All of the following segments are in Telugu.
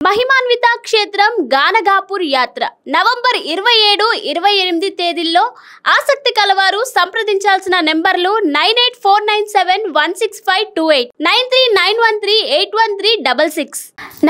మహిమాన్విత క్షేత్రం గానగాపూర్ యాత్ర నవంబర్ 27-28 తేదీల్లో ఆసక్తి కలవారు సంప్రదించాల్సిన నెంబర్లు 9849716528 9391381366.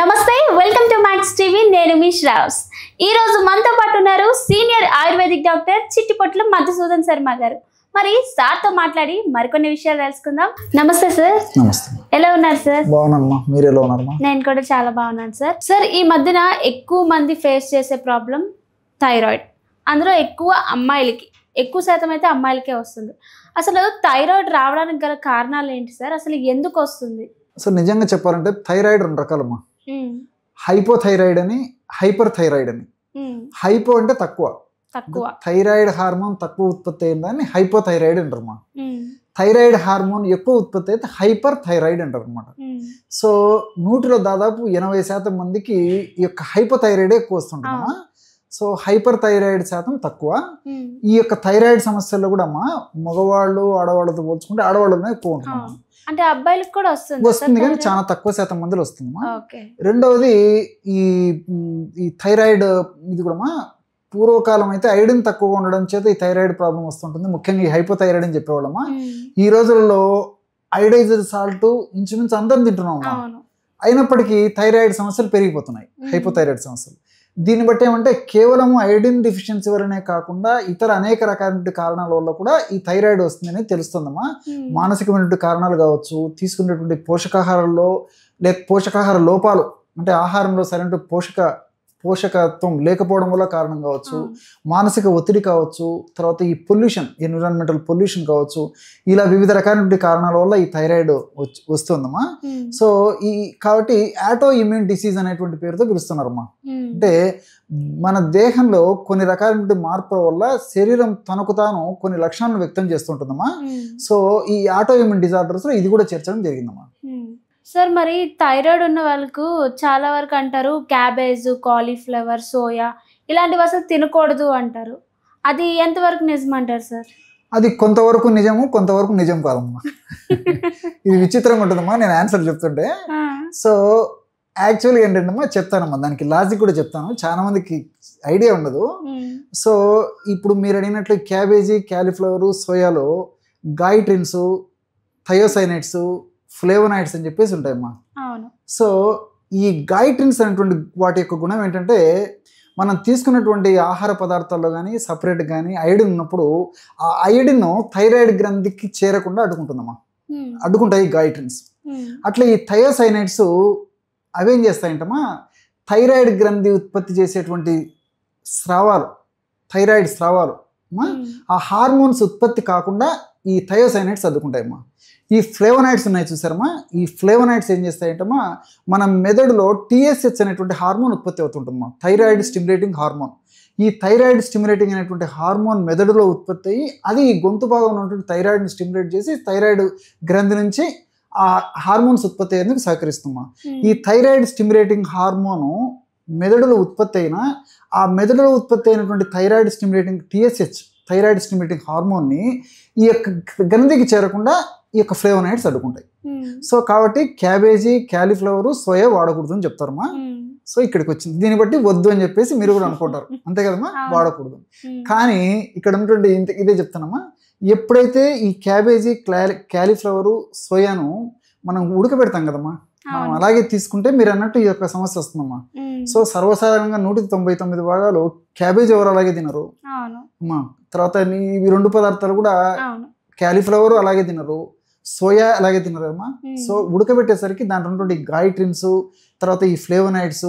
నమస్తే, వెల్కమ్ టు మ్యాక్స్ టీవీ. నేను మీ శ్రావ్స్. ఈ రోజు మనతో పాటు ఉన్నారు senior ayurvedic doctor Chittipotla Madhusudan Sharma గారు. మరి సార్తో మాట్లాడి మరికొన్ని విషయాలు తెలుసుకుందాం. నమస్తే సార్. నమస్తే. ఎలా ఉన్నారు సార్? బాగున్నానమ్మా, మీరు ఎలా ఉన్నారమ్మా? నేను కూడా చాలా బాగున్నాను సార్. సార్, ఈ మధ్యన ఎక్కువ మంది ఫేస్ చేసే ప్రాబ్లం థైరాయిడ్. అందులో ఎక్కువ శాతం అయితే అమ్మాయిలకే వస్తుంది. అసలు థైరాయిడ్ రావడానికి గల కారణాలు ఏంటి సార్? అసలు ఎందుకు వస్తుంది? అసలు నిజంగా చెప్పాలంటే థైరాయిడ్ రెండు రకాలమ్మా. హైపోథైరాయిడ్ అని, హైపర్ థైరాయిడ్ అని. హైపో అంటే తక్కువ, థైరాయిడ్ హార్మోన్ తక్కువ ఉత్పత్తి అయిందని హైపోథైరాయిడ్ అంటారమ్మా. థైరాయిడ్ హార్మోన్ ఎక్కువ ఉత్పత్తి అయితే హైపర్ థైరాయిడ్ అంటారు అనమాట. సో 100లో దాదాపు 80% మందికి ఈ యొక్క హైపోథైరాయిడ్ ఎక్కువ వస్తుంటామా. సో హైపర్ థైరాయిడ్ శాతం తక్కువ. ఈ యొక్క థైరాయిడ్ సమస్యల్లో కూడా అమ్మా మగవాళ్ళు ఆడవాళ్ళతో పోల్చుకుంటే ఆడవాళ్ళనే ఎక్కువ ఉంటున్నాం. అంటే అబ్బాయిలకు కూడా వస్తుంది కానీ చాలా తక్కువ శాతం మందిలో వస్తుందమ్మా. రెండవది ఈ థైరాయిడ్ ఇది కూడా పూర్వకాలం అయితే ఐరన్ తక్కువగా ఉండడం చేత ఈ థైరాయిడ్ ప్రాబ్లం వస్తుంటుంది, ముఖ్యంగా ఈ హైపోథైరాయిడ్ అని చెప్పేవాళ్ళమ్మా. ఈ రోజుల్లో ఐడైజ్డ్ సాల్ట్ ఇంచుమించు అందరం తింటున్నాం, అయినప్పటికీ థైరాయిడ్ సమస్యలు పెరిగిపోతున్నాయి, హైపోథైరాయిడ్ సమస్యలు. దీన్ని బట్టి ఏమంటే కేవలం ఐరన్ డెఫిషియన్సీ వల్లనే కాకుండా ఇతర అనేక రకాల కారణాల వల్ల కూడా ఈ థైరాయిడ్ వస్తుందని తెలుస్తుందమ్మా. మానసికమైనటువంటి కారణాలు కావచ్చు, తీసుకునేటువంటి పోషకాహారంలో పోషకాహార లోపాలు, అంటే ఆహారంలో సరైన పోషకత్వం లేకపోవడం వల్ల కారణం కావచ్చు, మానసిక ఒత్తిడి కావచ్చు, తర్వాత ఈ పొల్యూషన్, ఎన్విరాన్మెంటల్ పొల్యూషన్ కావచ్చు, ఇలా వివిధ రకాలైన కారణాల వల్ల ఈ థైరాయిడ్ వస్తుందమ్మా. సో కాబట్టి ఆటో ఇమ్యూన్ డిసీజ్ అనేటువంటి పేరుతో పిలుస్తున్నారమ్మా. అంటే మన దేహంలో కొన్ని రకాలైన మార్పుల వల్ల శరీరం తనకు తాను కొన్ని లక్షణాలను వ్యక్తం చేస్తుంటుందమ్మా. సో ఈ ఆటో ఇమ్యూన్ డిజార్డర్స్ లో ఇది కూడా చేర్చడం జరిగిందమ్మా. సార్, మరి థైరాయిడ్ ఉన్న వాళ్ళకు చాలా వరకు అంటారు క్యాబేజ్, కాలీఫ్లవర్, సోయా ఇలాంటివి అసలు తినకూడదు అంటారు. అది ఎంతవరకు నిజం అంటారు సార్? అది కొంతవరకు నిజము, కొంతవరకు నిజం కాదమ్మా. ఇది విచిత్రంగా ఉంటుందమ్మా నేను ఆన్సర్ చెప్తుంటే. సో యాక్చువల్గా ఏంటంటమ్మా చెప్తానమ్మా, దానికి లాజిక్ కూడా చెప్తాను, చాలా మందికి ఐడియా ఉండదు. సో ఇప్పుడు మీరు అడిగినట్లు క్యాబేజీ, క్యాలీఫ్లవర్, సోయాలో గాయిట్రిన్స్, థయోసైనైడ్స్, ఫ్లేవనాయిడ్స్ అని చెప్పేసి ఉంటాయమ్మా. సో ఈ గాయిట్రిన్స్ అనేటువంటి వాటి యొక్క గుణం ఏంటంటే మనం తీసుకున్నటువంటి ఆహార పదార్థాల్లో కానీ సపరేట్ కానీ ఐడిన్ ఉన్నప్పుడు ఆ ఐడిన్ థైరాయిడ్ గ్రంథికి చేరకుండా అడ్డుకుంటాయి గాయిట్రిన్స్. అట్లా ఈ థయోసైనైడ్స్ అవేం చేస్తాయంటమ్మా, థైరాయిడ్ గ్రంథి ఉత్పత్తి చేసేటువంటి స్రావాలు, థైరాయిడ్ స్రావాలు, ఆ హార్మోన్స్ ఉత్పత్తి కాకుండా ఈ థయోసైనైడ్స్ అడ్డుకుంటాయమ్మా. ఈ ఫ్లేవనాయిడ్స్ ఉన్నాయి చూసారమ్మా, ఈ ఫ్లేవనాయిడ్స్ ఏం చేస్తాయంటమ్మా, మన మెదడులో TSH అనేటువంటి హార్మోన్ ఉత్పత్తి అవుతుంటుందమ్మా, థైరాయిడ్ స్టిమ్యులేటింగ్ హార్మోన్. ఈ థైరాయిడ్ స్టిమ్యులేటింగ్ అనేటువంటి హార్మోన్ మెదడులో ఉత్పత్తి అయ్యి అది గొంతు భాగంలో ఉన్నటువంటి థైరాయిడ్ని స్టిమ్యులేట్ చేసి థైరాయిడ్ గ్రంథి నుంచి ఆ హార్మోన్స్ ఉత్పత్తి అయ్యేందుకు సహకరిస్తుందమ్మా. ఈ థైరాయిడ్ స్టిమ్యులేటింగ్ హార్మోను మెదడులో ఉత్పత్తి అయిన ఆ మెదడులో ఉత్పత్తి అయినటువంటి thyroid stimulating TSH thyroid stimulating హార్మోన్ని ఈ యొక్క గ్రంథికి చేరకుండా ఈ యొక్క ఫ్లేవనాయిడ్స్ అడ్డుకుంటాయి. సో కాబట్టి క్యాబేజీ, క్యాలీఫ్లవర్, సోయా వాడకూడదు అని చెప్తారమ్మా. సో ఇక్కడికి వచ్చింది, దీన్ని బట్టి వద్దు అని చెప్పేసి మీరు కూడా అనుకుంటారు, అంతే కదమ్మా, వాడకూడదు. కానీ ఇక్కడ ఉన్నటువంటి ఇదే చెప్తానమ్మా, ఎప్పుడైతే ఈ క్యాబేజీ, క్యాలీఫ్లవర్, సోయాను మనం ఉడకబెడతాం కదమ్మా, మనం అలాగే తీసుకుంటే మీరు అన్నట్టు ఈ యొక్క సమస్య వస్తుందమ్మా. సో సర్వసాధారణంగా 199 భాగాలు క్యాబేజీ ఎవరు అలాగే తినరు అమ్మా. తర్వాత ఈ రెండు పదార్థాలు కూడా క్యాలీఫ్లవర్ అలాగే తినరు, సోయా అలాగే తినరు అమ్మా. సో ఉడకబెట్టేసరికి దాంట్లో ఉన్నటువంటి గాయిట్రిన్స్, తర్వాత ఈ ఫ్లేవనాయిడ్స్,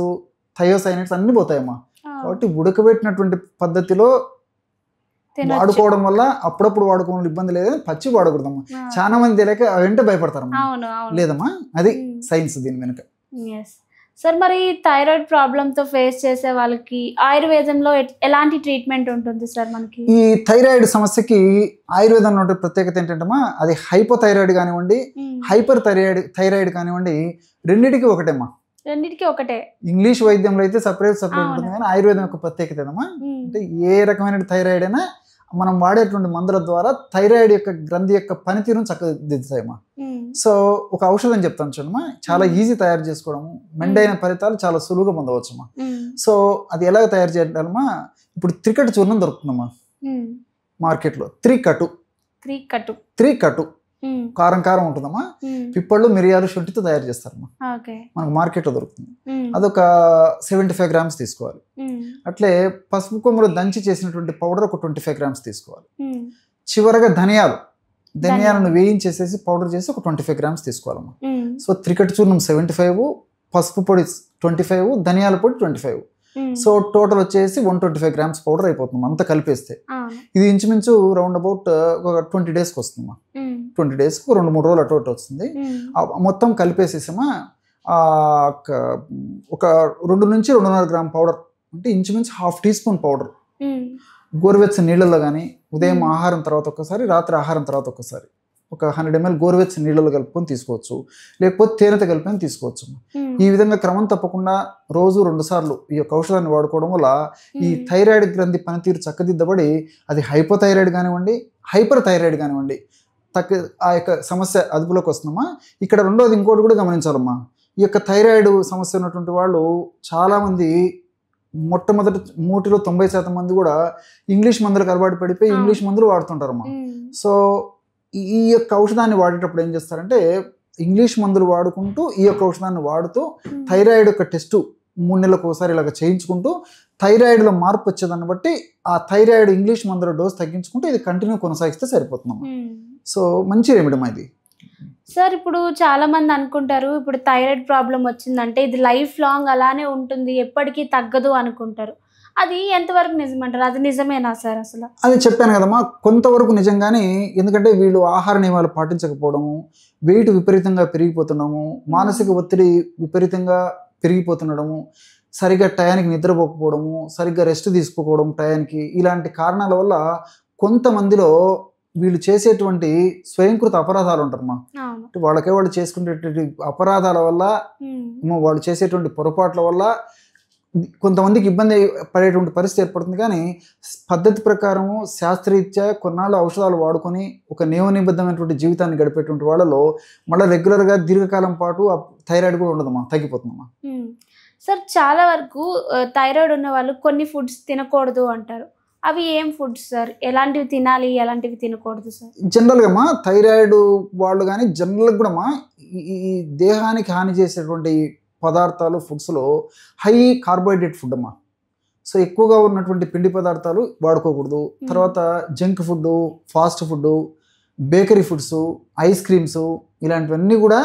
థయోసైనైడ్స్ అన్ని పోతాయమ్మా. కాబట్టి ఉడకబెట్టినటువంటి పద్ధతిలో వాడుకోవడం వల్ల అప్పుడప్పుడు వాడుకోవడం ఇబ్బంది లేదని పచ్చి వాడకూడదమ్మా. చాలా మంది తెలియక వెంట భయపడతారమ్మా, లేదమ్మా, అది సైన్స్ దీని వెనుక. సార్, మరి థైరాయిడ్ ప్రాబ్లంతో ఫేస్ చేసే వాళ్ళకి ఆయుర్వేదంలో ఎలాంటి ట్రీట్మెంట్ ఉంటుంది సార్? మనకి ఈ థైరాయిడ్ సమస్యకి ఆయుర్వేదంలో ఉండే ప్రత్యేకత ఏంటంటమ్మా, అది హైపోథైరాయిడ్ కానివ్వండి, హైపర్ థైరాయిడ్ కానివ్వండి, రెండింటికి ఒకటేమ్మా. రెండింటికి ఒకటే. ఇంగ్లీష్ వైద్యంలో అయితే సపరేట్ ఉంటుంది కానీ ఆయుర్వేదం యొక్క ప్రత్యేకత ఏదమ్మా అంటే ఏ రకమైన థైరాయిడ్ అయినా మనం వాడేటువంటి మందుల ద్వారా థైరాయిడ్ యొక్క గ్రంథి యొక్క పనితీరును చక్కదిద్దుతాయమ్మా. సో ఒక ఔషధం చెప్తాను చూడమ్మా, చాలా ఈజీ తయారు చేసుకోవడము, మెండైన ఫలితాలు చాలా సులువుగా పొందవచ్చమ్మా. సో అది ఎలాగ తయారు చేయాలమ్మా, ఇప్పుడు త్రికటు చూర్ణం దొరుకుతుందమ్మా మార్కెట్లో. త్రికటు కారం కారం ఉంటుందమ్మా, పిప్పళ్ళు మిరియాలు శొంఠితో తయారు చేస్తారమ్మా, మనకు మార్కెట్లో దొరుకుతుంది. అదొక 75 గ్రామ్స్ తీసుకోవాలి. అట్లే పసుపు కొమ్ములు దంచి చేసినటువంటి పౌడర్ ఒక 25 గ్రామ్స్ తీసుకోవాలి. చివరగా ధనియాలను వేయించేసేసి పౌడర్ చేసి ఒక 25 గ్రామ్స్ తీసుకోవాలమ్మా. సో త్రికటు చూర్ణం 75, పసుపు పొడి 25, ధనియాల పొడి 25. సో టోటల్ వచ్చేసి 125 గ్రామ్స్ పౌడర్ అయిపోతుంది అంతా కలిపేస్తే. ఇది ఇంచుమించు రౌండ్ అబౌట్ ఒక 20 డేస్కి వస్తుందమ్మా. 20 డేస్కి 2-3 రోజులు అటు వస్తుంది. మొత్తం కలిపేసేసామా ఒక 2 నుంచి 2.5 గ్రామ్ పౌడర్, అంటే ఇంచుమించు 1/2 టీ స్పూన్ పౌడర్ గోరువెచ్చని నీళ్ళలో కానీ ఉదయం ఆహారం తర్వాత ఒకసారి, రాత్రి ఆహారం తర్వాత ఒకసారి ఒక 100 ml గోరువెచ్చని నీళ్ళలో కలుపుకొని తీసుకోవచ్చు, లేకపోతే తేనెతో కలిపి తీసుకోవచ్చు. ఈ విధంగా క్రమం తప్పకుండా రోజు 2 సార్లు ఈ యొక్క ఔషధాన్ని వాడుకోవడం వల్ల ఈ థైరాయిడ్ గ్రంథి పనితీరు చక్కదిద్దబడి అది హైపోథైరాయిడ్ కానివ్వండి, హైపర్ థైరాయిడ్ కానివ్వండి ఆ యొక్క సమస్య అదుపులోకి వస్తుందమ్మా. ఇక్కడ రెండోది ఇంకోటి కూడా గమనించాలమ్మా, ఈ యొక్క థైరాయిడ్ సమస్య ఉన్నటువంటి వాళ్ళు చాలామంది మొట్టమొదటి 90% మంది కూడా ఇంగ్లీష్ మందులకు అలవాటు పడిపోయి ఇంగ్లీష్ మందులు వాడుతుంటారమ్మా. సో ఈ యొక్క ఔషధాన్ని వాడేటప్పుడు ఏం చేస్తారంటే ఇంగ్లీష్ మందులు వాడుకుంటూ ఈ యొక్క ఔషధాన్ని వాడుతూ థైరాయిడ్ యొక్క టెస్టు 3 నెలలకు ఒకసారి ఇలాగ చేయించుకుంటూ థైరాయిడ్లో మార్పు వచ్చేదాన్ని బట్టి ఆ థైరాయిడ్ ఇంగ్లీష్ మందుల డోస్ తగ్గించుకుంటూ ఇది కంటిన్యూ కొనసాగిస్తే సరిపోతుందమ్మా. సో మంచి రెమెడీ ఇది. సార్ ఇప్పుడు చాలా మంది అనుకుంటారు ఇప్పుడు థైరాయిడ్ ప్రాబ్లం వచ్చిందంటే ఇది లైఫ్ లాంగ్ అలానే ఉంటుంది, ఎప్పటికీ తగ్గదు అనుకుంటారు. అది ఎంతవరకు నిజమంటారు? అది నిజమేనా సార్? అసలు అది చెప్పాను కదమ్మా, కొంతవరకు నిజంగానే. ఎందుకంటే వీళ్ళు ఆహార నియమాలు పాటించకపోవడము, వెయిట్ విపరీతంగా పెరిగిపోతున్నాము, మానసిక ఒత్తిడి విపరీతంగా పెరిగిపోతుండడము, సరిగ్గా టయానికి నిద్రపోకపోవడము, సరిగ్గా రెస్ట్ తీసుకోకపోవడం టయానికి, ఇలాంటి కారణాల వల్ల కొంతమందిలో వీళ్ళు చేసేటువంటి స్వయంకృత అపరాధాలు ఉంటారమ్మా. వాళ్ళకే వాళ్ళు చేసుకునేటువంటి అపరాధాల వల్ల, వాళ్ళు చేసేటువంటి పొరపాట్ల వల్ల కొంతమందికి ఇబ్బంది పడేటువంటి పరిస్థితి ఏర్పడుతుంది. కానీ పద్ధతి ప్రకారము శాస్త్రరీత్యా కొన్నాళ్ళు ఔషధాలు వాడుకొని ఒక నియమనిబద్ధమైనటువంటి జీవితాన్ని గడిపేటువంటి వాళ్ళలో మళ్ళీ రెగ్యులర్గా దీర్ఘకాలం పాటు ఆ థైరాయిడ్ కూడా ఉండదమ్మా, తగ్గిపోతుందమ్మా. సార్ చాలా వరకు థైరాయిడ్ ఉన్న వాళ్ళు కొన్ని ఫుడ్స్ తినకూడదు అంటారు. అవి ఏం ఫుడ్స్ సార్? ఎలాంటివి తినాలి, ఎలాంటివి తినకూడదు సార్? జనరల్గా అమ్మా థైరాయిడ్ వాళ్ళు కానీ జనరల్గా కూడా అమ్మా ఈ దేహానికి హాని చేసేటువంటి పదార్థాలు ఫుడ్స్లో హై కార్బోహైడ్రేట్ ఫుడ్ అమ్మా. సో ఎక్కువగా ఉన్నటువంటి పిండి పదార్థాలు వాడుకోకూడదు. తర్వాత junk food, fast food, bakery foods, ice creams ఇలాంటివన్నీ కూడా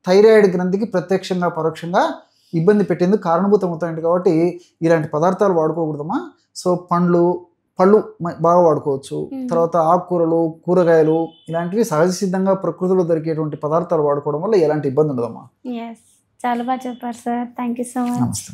థైరాయిడ్ గ్రంథికి ప్రత్యక్షంగా పరోక్షంగా ఇబ్బంది పెట్టేందుకు కారణభూతం అవుతాయండి. కాబట్టి ఇలాంటి పదార్థాలు వాడుకోకూడదమ్మా. సో పళ్ళు బాగా వాడుకోవచ్చు. తర్వాత ఆకుకూరలు, కూరగాయలు ఇలాంటివి సహజ సిద్ధంగా ప్రకృతిలో దొరికేటువంటి పదార్థాలు వాడుకోవడం వల్ల ఎలాంటి ఇబ్బంది ఉండదమ్మా. చాలా బాగా చెప్పారు sir. Thank you so much. నమస్తే.